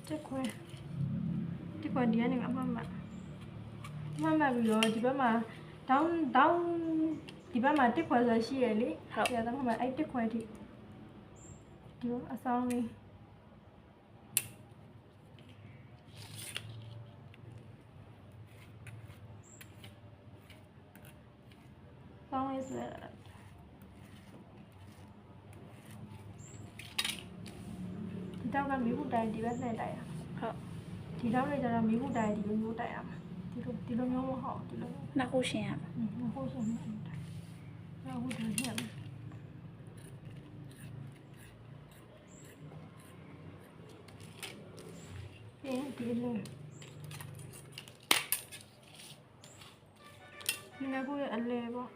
တက်ခွဲဒီကနေအမှတ်ပြီးတော့ဒီဘက်မှာဒေါင်းဒီဘက်မှာတက်ခွဲဆိုရှိရလေဟုတ်တယ်တော့မှအဲ့တက်ခွဲထိဒီအဆောင်လေးဆောင်းလေးဆိုဒီတော့ကမိဖို့တိုင်ဒီဘက်နဲ့တိုင်ဟုတ်ဒီတော့လည်းကျတော့မိဖို့တိုင်ဒီလိုမျိုးတိုင်ရမှာဒီလိုမျိုးမဟုတ်ဒီလိုနှစ်ခုရှင်ရမှာနှစ်ခုရှင်တိုင်နောက်ဟုတ်တယ်ညဒီလိုဒီနေ့ကိုအလဲပေါ့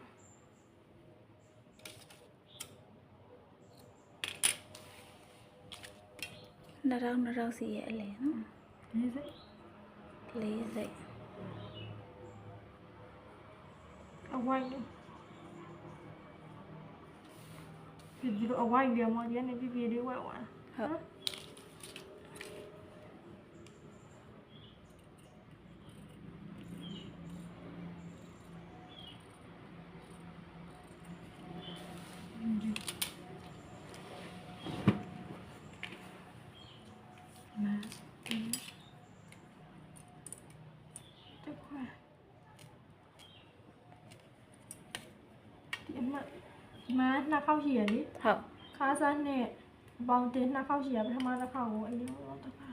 2000စီရဲ့အလဲနော်40အဝိုင်းဒီလိုအဝိုင်းရမှာဒီနေ့ပြပြလေးဝဲသွားဟုတ်มาหน้าเข้าเฉียดิครับคาซันเนี่ยบองเต็นหน้าเข้าเฉียไปทำมาแล้วเข้าไอ้นี่ต้องตะขา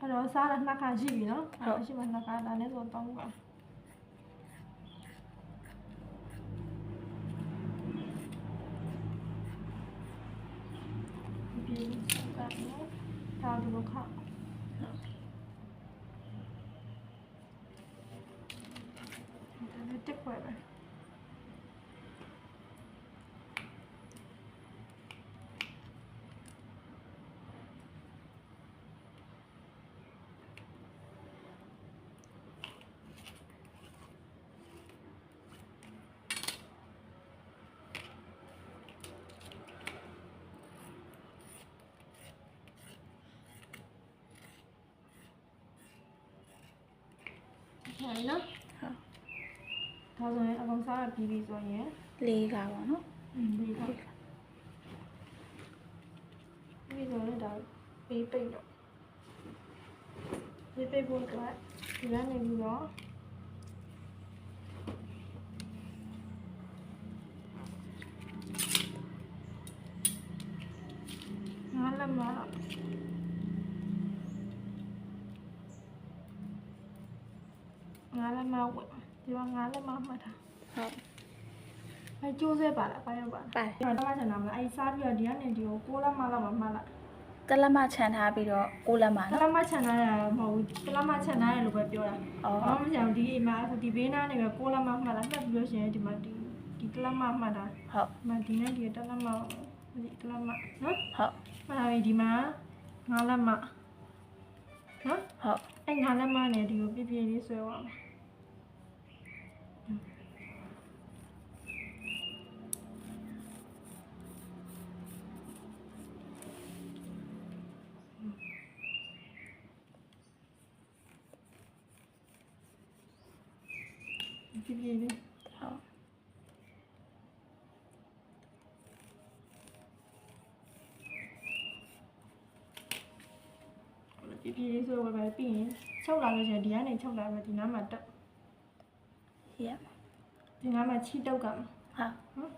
เราซาหน้าขาชีบีเนาะชีมันหน้าขาแล้วเนี่ยส่วนต้องก่อนบีแบบนี้ทาดูค่ะတက်ခွဲပဲဟဲ့နော်ဒါဆိုရင်အကောင်စားပြီးပြီဆိုရင်4ကပါနော်4ကပြီးဆိုရင်ဒါပေးပိတ်တော့ပေးပိတ်ဖို့အတွက်ဒီကနေပြီးတော့ငါလက်မဝတ်ဒီမှာငါလက်မမှတ်တာဟုတ်အဲကျိုးစဲပါလားပါရပါပါတယ်တော့မှချန်တာမလားအဲစားပြီးတော့ဒီကနေဒီကို6လက်မလောက်မှမှတ်လိုက်တလက်မချန်ထားပြီးတော့6လက်မနော်တလက်မချန်ထားရမဟုတ်ဘူးတလက်မချန်ထားရလို့ပဲပြောတာအော်မချန်ဒီအိမ်မှာဒီဘေးနားနေပဲ6လက်မမှတ်လိုက်မှတ်ပြီးလို့ရှိရင်ဒီမှာဒီတလက်မမှတ်တာဟုတ်မှဒီနဲ့ဒီတလက်မဒီတလက်မနော်ဟုတ်မှတ်လာပြီဒီမှာ9လက်မနော်ဟုတ်အဲ9လက်မနဲ့ဒီကိုပြပြလေးဆွဲသွားမယ်ပြပြလေးဟုတ်ပြပြလေးဆိုတော့ပဲပြီးရင်ချုပ်လာလို့ရှိရင်ဒီကနေချုပ်လာမယ်ဒီနားမှာတက်ရဒီနားမှာချိတုတ်ကမှာဟုတ်နော်